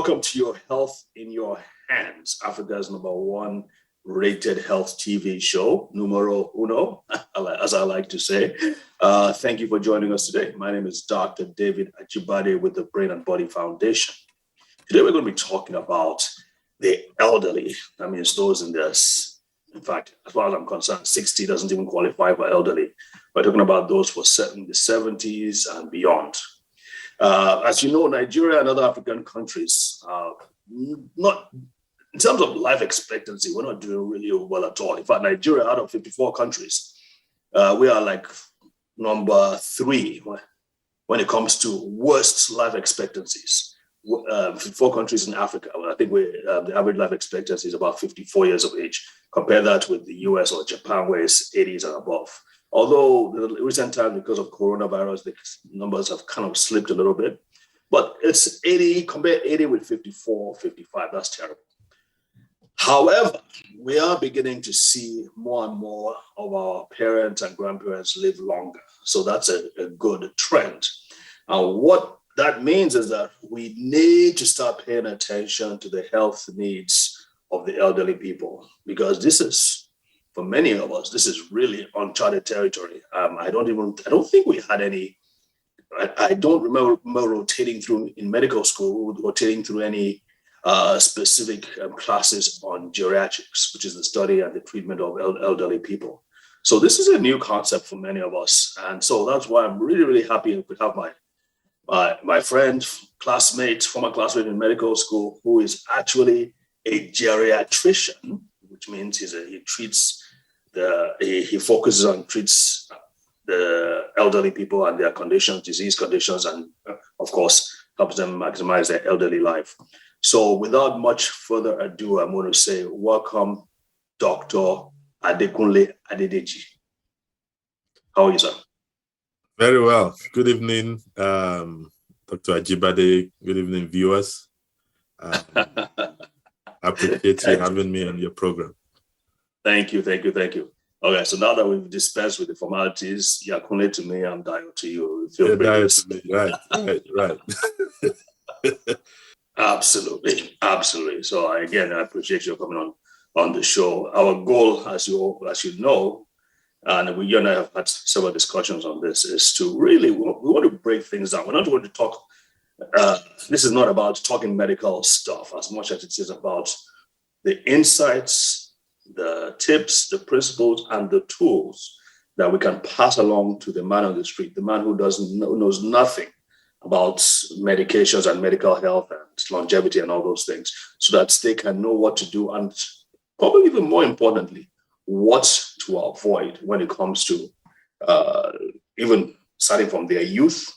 welcome to Your Health in Your Hands, Africa's #1 rated health TV show, numero uno, as I like to say. Thank you for joining us today. My name is Dr. David Ajibade with the Brain and Body Foundation. Today we're going to be talking about the elderly. That means those in this. In fact, as far as I'm concerned, 60 doesn't even qualify for elderly. We're talking about those who are in the 70s and beyond. As you know, Nigeria and other African countries, not in terms of life expectancy, we're not doing really well at all. In fact, Nigeria, out of 54 countries, we are like number 3 when it comes to worst life expectancies. 54 countries in Africa, I think the average life expectancy is about 54 years of age. Compare that with the US or Japan, where it's 80s and above. Although in recent times, because of coronavirus, the numbers have kind of slipped a little bit. But it's 80, compare 80 with 54, 55, that's terrible. However, we are beginning to see more and more of our parents and grandparents live longer. So that's a good trend. And what that means is that we need to start paying attention to the health needs of the elderly people, because this is, for many of us, this is really uncharted territory. I don't think we had any, I don't remember rotating through in medical school, rotating through any specific classes on geriatrics, which is the study and the treatment of elderly people. So this is a new concept for many of us. And so that's why I'm really, really happy to have my friend, classmate, former classmate in medical school, who is actually a geriatrician, which means he focuses on treats the elderly people and their conditions, disease conditions, and of course, helps them maximize their elderly life. So without much further ado, I'm going to say, welcome, Dr. Adekunle Adedeji. How are you, sir? Very well. Good evening, Dr. Ajibade. Good evening, viewers. I appreciate you having me on your program. Thank you. Okay, so now that we've dispensed with the formalities, Yakunle to me, I'm Dio to you. Dio to me. Right. Absolutely. So again, I appreciate you coming on the show. Our goal, as you know, and you and I have had several discussions on this, is to really, we want to break things down. We're not going to talk, this is not about talking medical stuff as much as it is about the insights, the tips, the principles, and the tools that we can pass along to the man on the street, the man who knows nothing about medications and medical health and longevity and all those things, so that they can know what to do, and probably even more importantly, what to avoid when it comes to even starting from their youth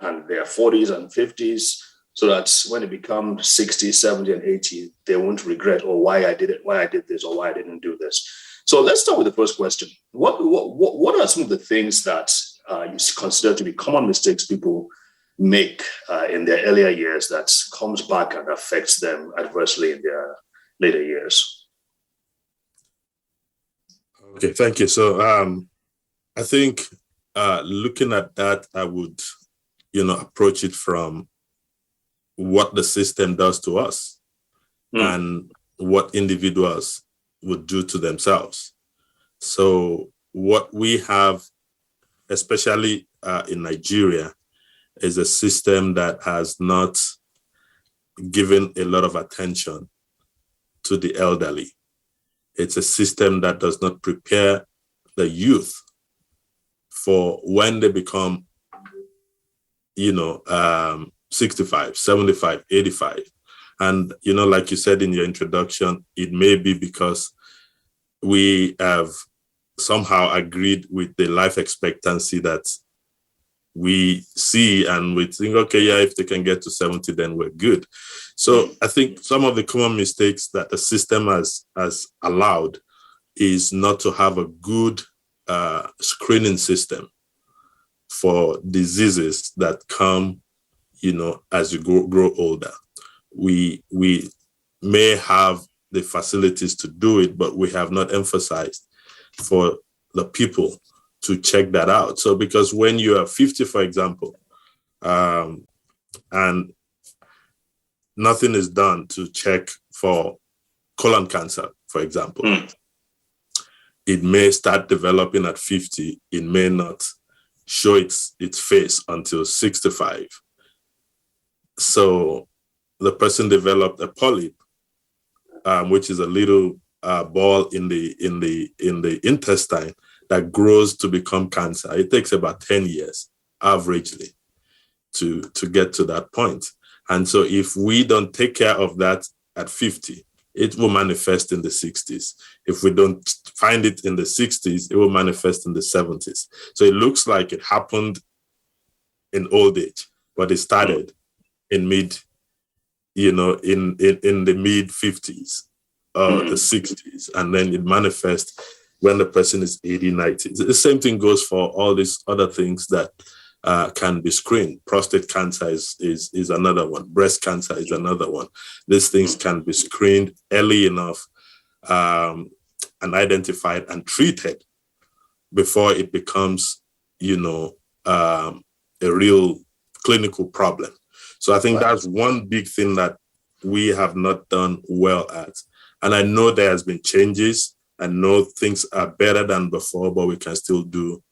and their 40s and 50s, so that when they become 60, 70, and 80, they won't regret, why I did this, or why I didn't do this. So let's start with the first question. What are some of the things that you consider to be common mistakes people make in their earlier years that comes back and affects them adversely in their later years? Okay, thank you. So I think looking at that, I would, approach it from what the system does to us and what individuals would do to themselves. So what we have, especially in Nigeria, is a system that has not given a lot of attention to the elderly. It's a system that does not prepare the youth for when they become, 65, 75, 85. And, like you said in your introduction, it may be because we have somehow agreed with the life expectancy that we see, and we think, okay, yeah, if they can get to 70, then we're good. So I think some of the common mistakes that the system has allowed is not to have a good screening system for diseases that come, as you grow older. We may have the facilities to do it, but we have not emphasized for the people to check that out. So because when you are 50, for example, and nothing is done to check for colon cancer, for example. It may start developing at 50. It may not show its face until 65. So the person developed a polyp, which is a little ball in the intestine that grows to become cancer. It takes about 10 years, averagely, to get to that point. And so if we don't take care of that at 50, it will manifest in the 60s. If we don't find it in the 60s, it will manifest in the 70s. So it looks like it happened in old age, but it started in in the mid 50s or the 60s, and then it manifests when the person is 80, 90. The same thing goes for all these other things that can be screened. Prostate cancer is another one. Breast cancer is another one. These things can be screened early enough and identified and treated before it becomes, a real clinical problem. So I think that's one big thing that we have not done well at. And I know there has been changes. I know things are better than before, but we can still do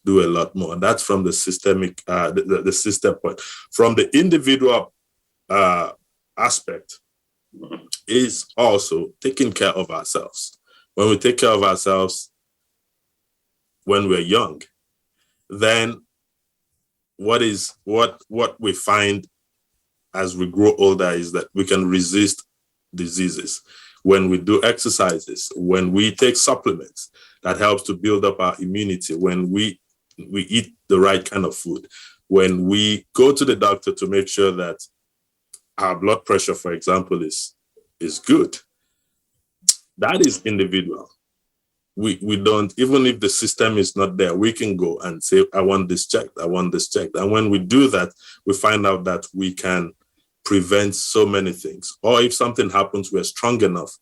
a lot more. And that's from the systemic, the system point. From the individual aspect is also taking care of ourselves. When we take care of ourselves when we're young, then what we find as we grow older is that we can resist diseases. When we do exercises, when we take supplements, that helps to build up our immunity. When we eat the right kind of food, when we go to the doctor to make sure that our blood pressure, for example, is good, that is individual. We don't, even if the system is not there, we can go and say, I want this checked, I want this checked. And when we do that, we find out that we can prevent so many things. Or if something happens, we're strong enough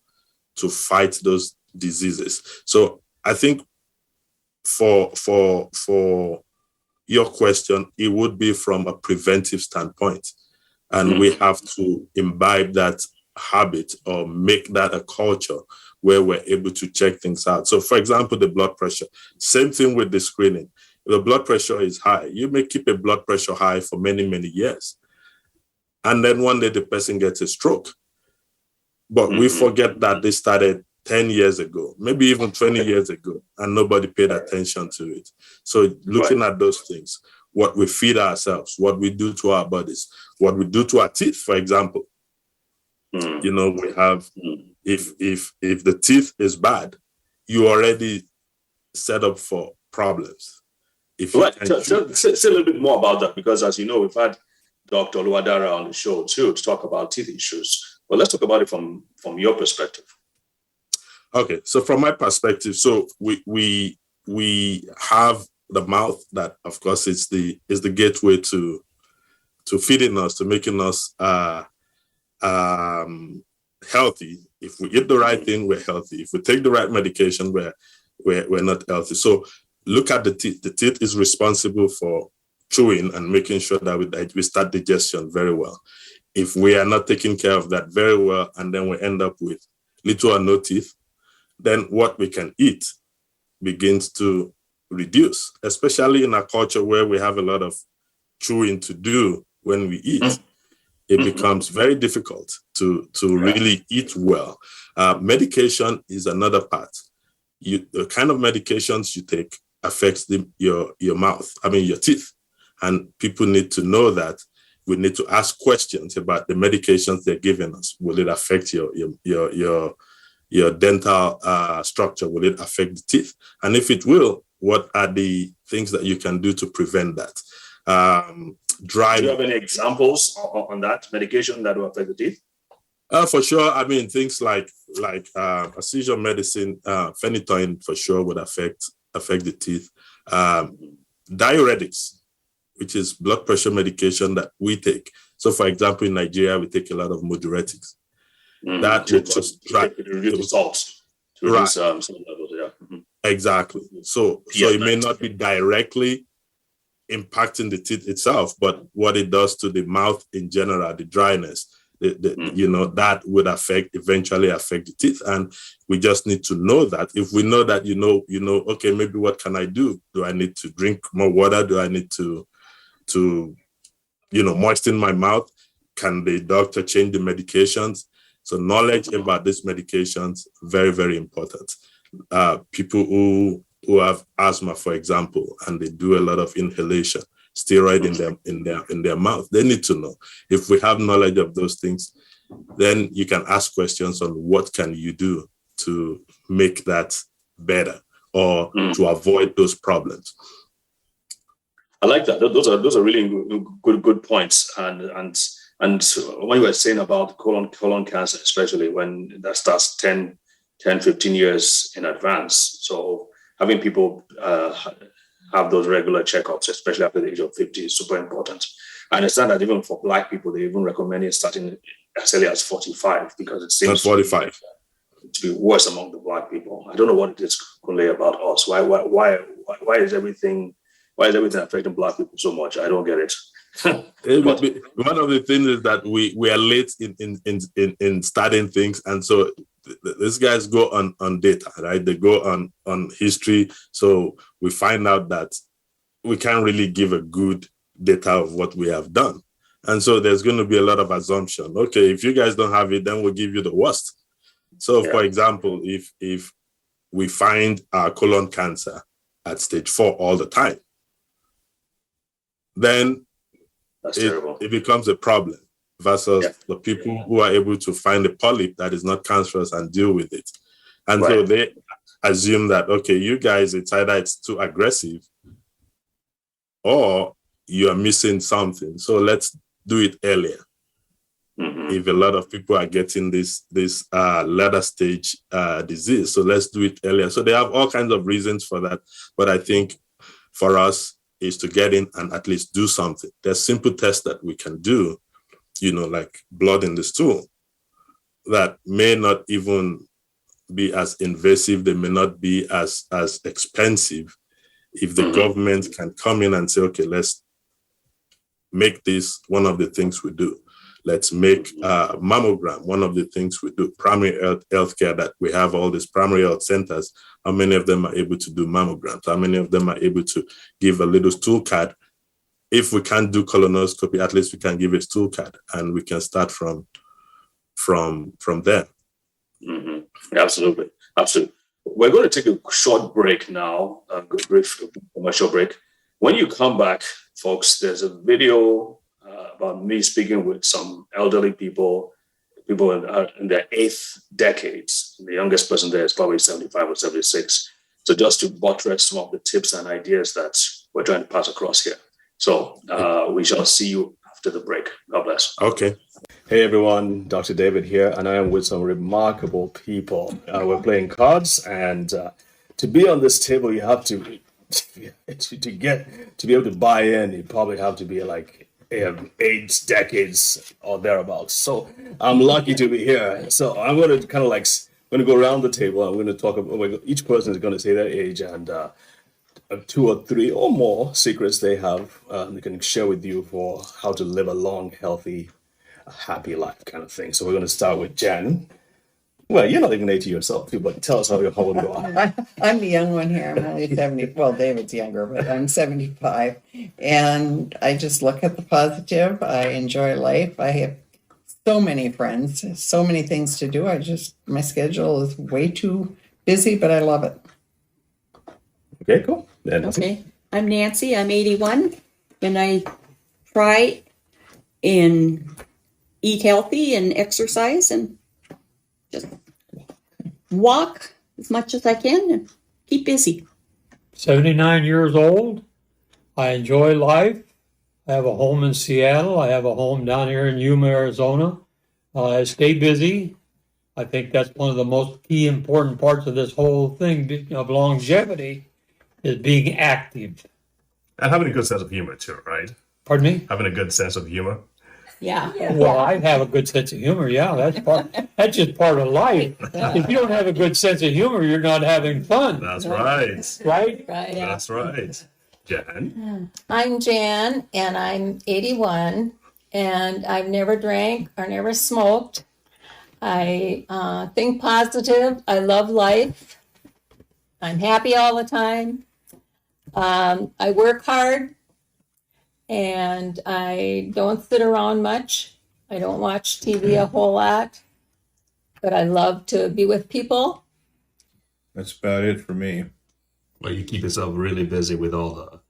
to fight those diseases. So I think for your question, it would be from a preventive standpoint. And we have to imbibe that habit or make that a culture where we're able to check things out. So for example, the blood pressure, same thing with the screening. If the blood pressure is high, you may keep a blood pressure high for many, many years. And then one day the person gets a stroke. But we forget that they started 10 years ago, maybe even 20 years ago, and nobody paid attention to it. So looking at those things, what we feed ourselves, what we do to our bodies, what we do to our teeth, for example. We have, if the teeth is bad, you already set up for problems. Say a little bit more about that, because as you know, we've had Dr. Oluwadara on the show too to talk about teeth issues. But let's talk about it from your perspective. Okay, so from my perspective, so we have the mouth that, of course, is the gateway to feeding us, to making us healthy. If we eat the right thing, we're healthy. If we take the right medication, we're not healthy. So look at the teeth. The teeth is responsible for chewing and making sure that we start digestion very well. If we are not taking care of that very well, and then we end up with little or no teeth, then what we can eat begins to reduce, especially in a culture where we have a lot of chewing to do when we eat. It becomes very difficult to really eat well. Medication is another part. The kind of medications you take affects your mouth, your teeth. And people need to know that. We need to ask questions about the medications they're giving us. Will it affect your dental structure? Will it affect the teeth? And if it will, what are the things that you can do to prevent that? Do you have any examples on that medication that will affect the teeth? For sure. Things like a seizure medicine, phenytoin for sure would affect the teeth. Diuretics, which is blood pressure medication that we take. So, for example, in Nigeria, we take a lot of diuretics. That will just reduce the salt. To reduce some levels, yeah. Exactly. So it may not be directly impacting the teeth itself, but what it does to the mouth in general, the dryness, that would eventually affect the teeth. And we just need to know that. If we know that, okay, maybe what can I do? Do I need to drink more water? Do I need to moisten my mouth? Can the doctor change the medications? So knowledge about these medications, very, very important. People who have asthma, for example, and they do a lot of inhalation, steroid in their mouth, they need to know. If we have knowledge of those things, then you can ask questions on what can you do to make that better or to avoid those problems. I like that. Those are really good points. And when you were saying about colon cancer, especially when that starts 10, 15 years in advance. So having people have those regular checkups, especially after the age of 50, is super important. I understand that even for Black people, they even recommend it starting as early as 45 because it seems 45 to be worse among the Black people. I don't know what it is about us. Why is everything affecting Black people so much? I don't get it. One of the things is that we are late in starting things, and so these guys go on data, right? They go on history, so we find out that we can't really give a good data of what we have done, and so there's going to be a lot of assumption. Okay, if you guys don't have it, then we'll give you the worst. So, for example, if we find our colon cancer at stage 4 all the time, then it becomes a problem versus the people who are able to find a polyp that is not cancerous and deal with it. And so they assume that, okay, you guys, it's too aggressive or you are missing something. So let's do it earlier. If a lot of people are getting this later stage disease, so let's do it earlier. So they have all kinds of reasons for that. But I think for us, is to get in and at least do something. There's simple tests that we can do, like blood in the stool, that may not even be as invasive. They may not be as expensive. If the government can come in and say, okay, let's make this one of the things we do. Let's make mammogram one of the things we do. Primary health care, that we have all these primary health centers. How many of them are able to do mammograms? How many of them are able to give a little stool card? If we can't do colonoscopy, at least we can give a stool card, and we can start from there. Absolutely. We're going to take a short break now, a brief commercial break. When you come back, folks, there's a video about me speaking with some elderly people in their 8th decades. The youngest person there is probably 75 or 76. So just to buttress some of the tips and ideas that we're trying to pass across here. So we shall see you after the break. God bless. Okay. Hey everyone, Dr. David here, and I am with some remarkable people. We're playing cards, and to be on this table, you have to be able to buy in. You probably have to be like 8 decades or thereabouts. So I'm lucky to be here. So I'm going to kind of go around the table. I'm going to talk about, each person is going to say their age and 2 or 3 or more secrets they have they can share with you for how to live a long, healthy, happy life kind of thing. So we're going to start with Jen. Well, you're not even 80 yourself too, but tell us how old you are. I'm the young one here. I'm only 70. Well, David's younger, but I'm 75. And I just look at the positive. I enjoy life. I have so many friends, so many things to do. My schedule is way too busy, but I love it. Okay, cool. Okay, I'm Nancy. I'm 81, and I try and eat healthy and exercise and just walk as much as I can and keep busy. 79 years old. I enjoy life. I have a home in Seattle. I have a home down here in Yuma, Arizona. I stay busy. I think that's one of the most key important parts of this whole thing of longevity is being active. And having a good sense of humor too, right? Pardon me? Having a good sense of humor. Yeah. Well, I have a good sense of humor. Yeah, that's just part of life. If you don't have a good sense of humor, you're not having fun. That's right. Right? Right. That's right. Jan? I'm Jan, and I'm 81, and I've never drank or never smoked. I think positive. I love life. I'm happy all the time. I work hard, and I don't sit around much. I don't watch TV a whole lot, but I love to be with people. That's about it for me. Well, you keep yourself really busy with all the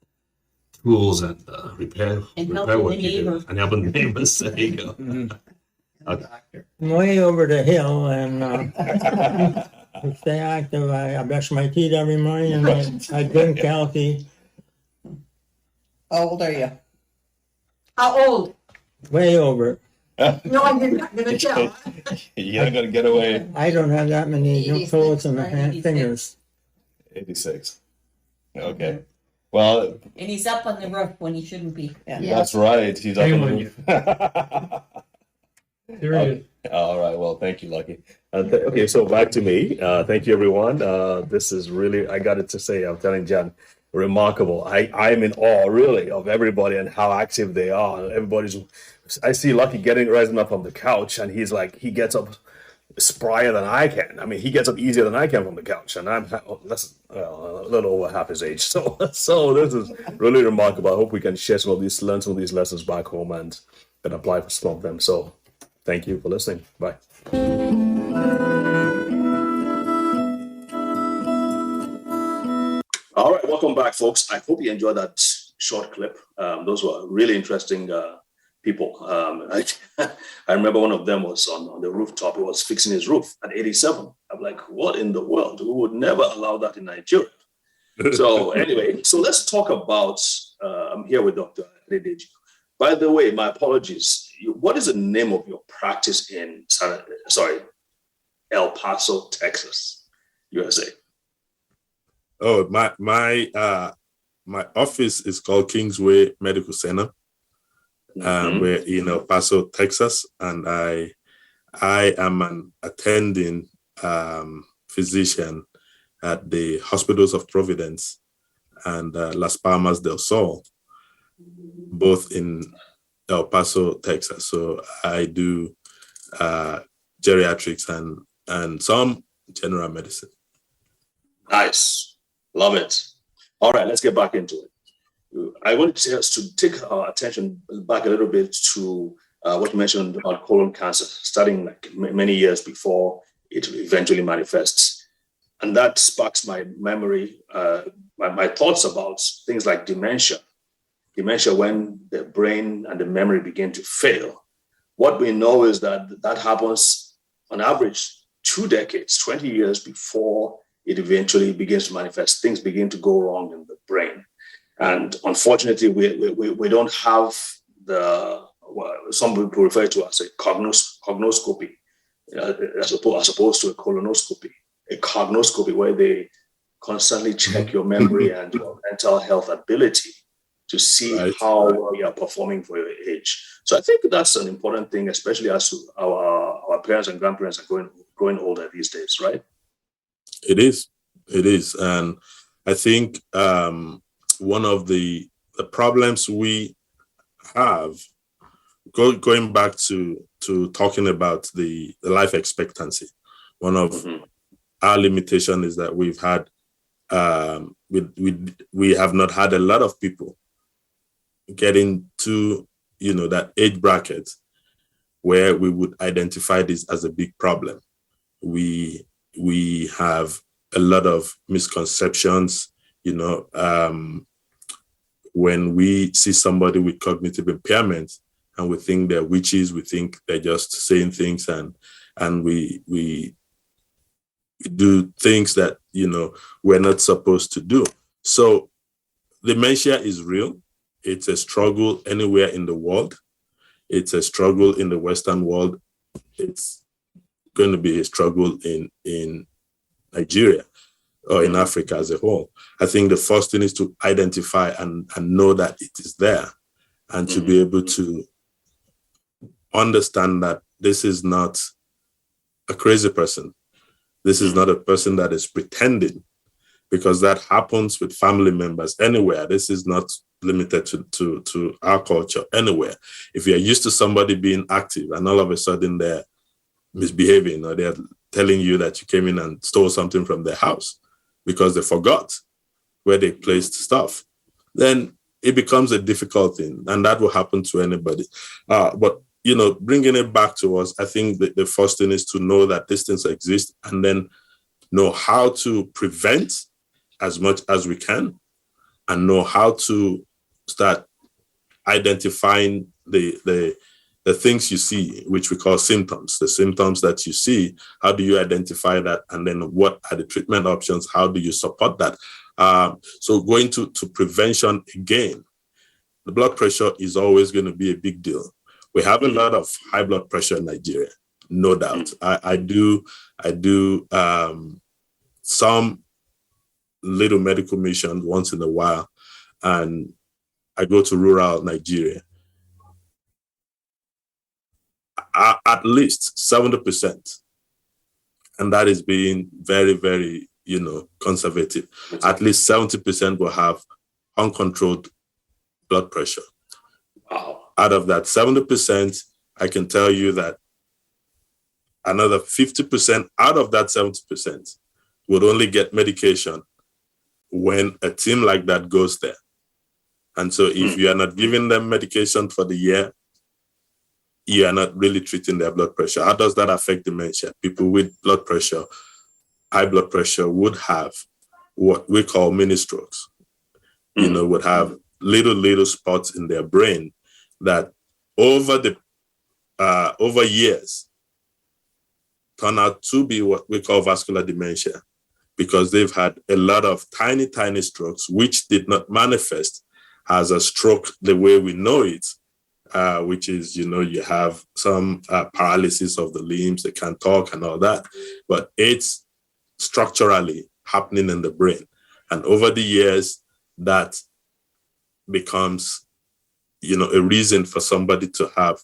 tools and repair helping work the you do. neighbor. And helping the neighbors. There you go. Okay. Way over the hill and I stay active. I brush my teeth every morning and I drink healthy. How old are you? How old? Way over. No, I'm not gonna tell. You're not gonna get away. I don't have that many 86 toes in the or 86. fingers. 86. Okay. Well, And he's up on the roof when he shouldn't be. Yeah. that's right. He's up on the roof. Serious. All right. Well, thank you, Lucky. Okay, so back to me. Thank you, everyone. This is really, I got it to say, I'm telling John, remarkable. I'm in awe, really, of everybody and how active they are. I see Lucky rising up from the couch, and he's like, he gets up sprier than I can. I mean, he gets up easier than I can from the couch, and I'm that's a little over half his age. So this is really remarkable. I hope we can share learn some of these lessons back home and apply for some of them. So thank you for listening. Bye. All right, welcome back, folks. I hope you enjoyed that short clip. Those were really interesting people. I remember one of them was on the rooftop. He was fixing his roof at 87. I'm like, what in the world? We would never allow that in Nigeria. So anyway, so let's talk about, I'm here with Dr. Adedeji. By the way, my apologies. What is the name of your practice in, El Paso, Texas, USA? Oh, my office is called Kingsway Medical Center. We're in El Paso, Texas, and I am an attending physician at the Hospitals of Providence and Las Palmas del Sol, both in El Paso, Texas. So I do geriatrics and some general medicine. Nice. Love it. All right, let's get back into it. I wanted to take our attention back a little bit to what you mentioned about colon cancer, starting like many years before it eventually manifests. And that sparks my memory, my thoughts about things like dementia. Dementia when the brain and the memory begin to fail. What we know is that happens on average 2 decades, 20 years before it eventually begins to manifest. Things begin to go wrong in the brain. And unfortunately, we don't have some people refer to as a cognoscopy, as opposed to a colonoscopy. A cognoscopy where they constantly check your memory and your mental health ability to see how well you are performing for your age. So I think that's an important thing, especially as our parents and grandparents are growing older these days, right? It is. And I think one of the problems we have, going back to talking about the life expectancy, one of our limitation is that we've had, we have not had a lot of people getting to, that age bracket where we would identify this as a big problem. We have a lot of misconceptions, when we see somebody with cognitive impairment and we think they're witches, we think they're just saying things and we do things that, we're not supposed to do. So dementia is real. It's a struggle anywhere in the world. It's a struggle in the Western world. It's going to be a struggle in Nigeria or in Africa as a whole. I think the first thing is to identify and know that it is there and to be able to understand that this is not a crazy person. This is not a person that is pretending, because that happens with family members anywhere. This is not limited to our culture, anywhere. If you're used to somebody being active and all of a sudden they're misbehaving, or they're telling you that you came in and stole something from their house because they forgot where they placed stuff, then it becomes a difficult thing, and that will happen to anybody. But bringing it back to us, I think the first thing is to know that these things exist, and then know how to prevent as much as we can, and know how to start identifying the things you see, which we call symptoms, the symptoms that you see. How do you identify that? And then what are the treatment options? How do you support that? So going to prevention again, the blood pressure is always going to be a big deal. We have a lot of high blood pressure in Nigeria, no doubt. I do some little medical mission once in a while, and I go to rural Nigeria. At least 70%, and that is being very, very, conservative. At least 70% will have uncontrolled blood pressure. Wow. Out of that 70%, I can tell you that another 50% out of that 70% would only get medication when a team like that goes there. And so if you are not giving them medication for the year, you are not really treating their blood pressure. How does that affect dementia? People with blood pressure, high blood pressure, would have what we call mini strokes. Would have little spots in their brain that over years turn out to be what we call vascular dementia, because they've had a lot of tiny strokes which did not manifest as a stroke the way we know it, which is, you have some paralysis of the limbs, they can't talk and all that, but it's structurally happening in the brain. And over the years, that becomes, a reason for somebody to have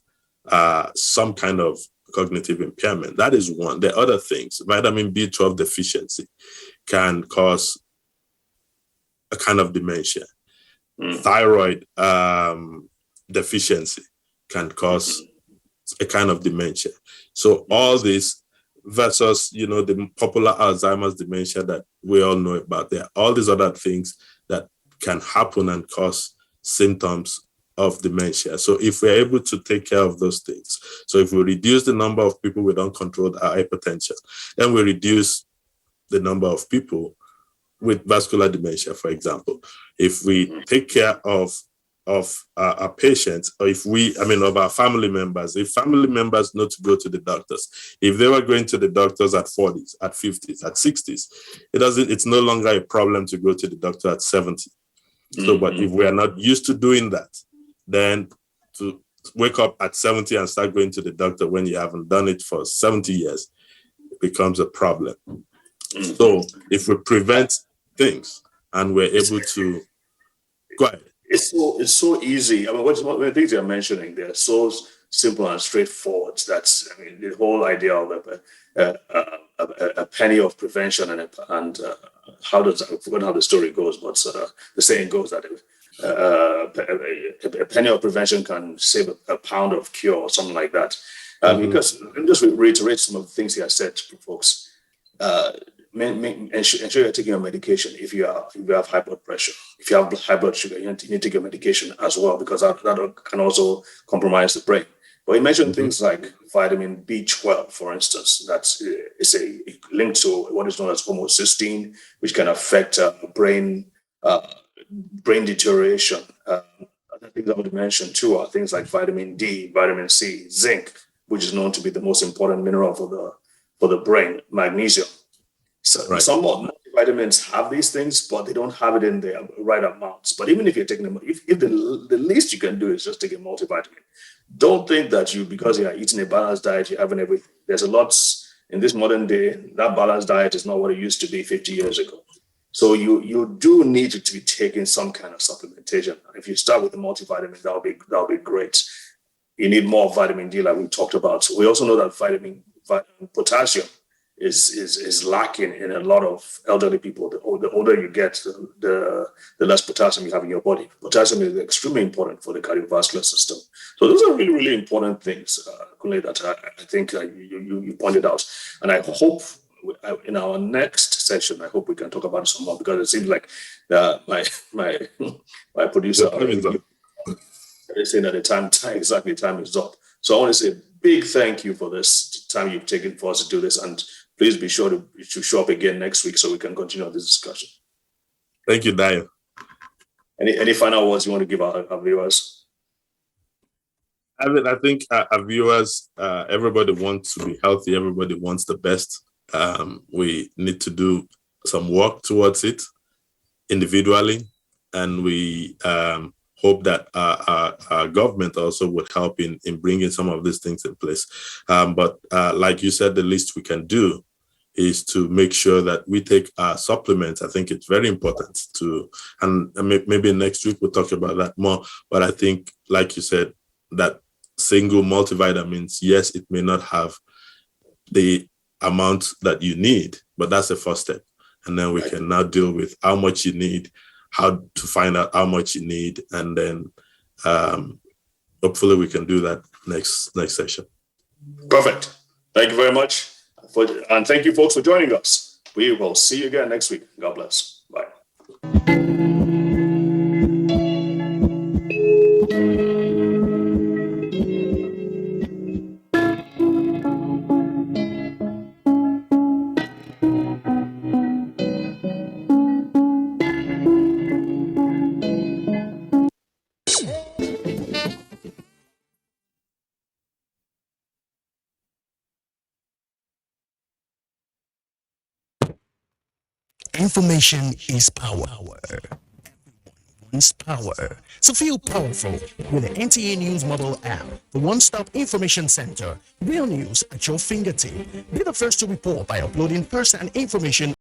some kind of cognitive impairment. That is one. The other things, vitamin B12 deficiency can cause a kind of dementia. Thyroid deficiency can cause a kind of dementia. So all this versus, the popular Alzheimer's dementia that we all know about, there are all these other things that can happen and cause symptoms of dementia. So if we're able to take care of those things, so if we reduce the number of people with uncontrolled hypertension, then we reduce the number of people with vascular dementia, for example. If we take care of our patients, or of our family members, if family members know to go to the doctors, if they were going to the doctors at 40s, at 50s, at 60s, it's no longer a problem to go to the doctor at 70. So, but if we are not used to doing that, then to wake up at 70 and start going to the doctor when you haven't done it for 70 years, it becomes a problem. So if we prevent things and we're able to, go ahead. It's so easy. I mean, one of the things you're mentioning, they're so simple and straightforward. That's, the whole idea of a penny of prevention and how does, I forgot how the story goes, but the saying goes that a penny of prevention can save a pound of cure, or something like that. Because let me just reiterate some of the things he has said to folks. Ensure you're taking your medication if you have high blood pressure. If you have high blood sugar, you need to take your medication as well, because that can also compromise the brain. But you mentioned things like vitamin B12, for instance. That's is a link to what is known as homocysteine, which can affect brain deterioration. Other things I would mention too are things like vitamin D, vitamin C, zinc, which is known to be the most important mineral for the brain, magnesium. So some vitamins have these things, but they don't have it in the right amounts. But even if you're taking them, if the least you can do is just take a multivitamin. Don't think that because you are eating a balanced diet, you're having everything. There's a lot in this modern day. That balanced diet is not what it used to be 50 years ago. So you do need to be taking some kind of supplementation. If you start with the multivitamin, that'll be great. You need more vitamin D, like we talked about. We also know that potassium is lacking in a lot of elderly people. The older you get, the less potassium you have in your body. Potassium is extremely important for the cardiovascular system. So those are really, really important things, Kunle, that I think you pointed out. And I hope in our next session, I hope we can talk about it some more, because it seems like my producer is saying that the time is up. So I want to say a big thank you for this time you've taken for us to do this, and please be sure to show up again next week so we can continue this discussion. Thank you, Dio. Any final words you want to give our viewers? I think our viewers, everybody wants to be healthy. Everybody wants the best. We need to do some work towards it individually, and we hope that our government also would help in bringing some of these things in place. But like you said, the least we can do is to make sure that we take our supplements. I think it's very important to, and maybe next week we'll talk about that more. But I think, like you said, that single multivitamins, yes, it may not have the amount that you need, but that's the first step. And then we can now deal with how much you need, how to find out how much you need, and then hopefully we can do that next session. Perfect. Thank you very much. And thank you, folks, for joining us. We will see you again next week. God bless. Bye. Information is power. Everyone's power. So feel powerful with the NTA News Mobile app, the one-stop information center. Real news at your fingertip. Be the first to report by uploading first-hand information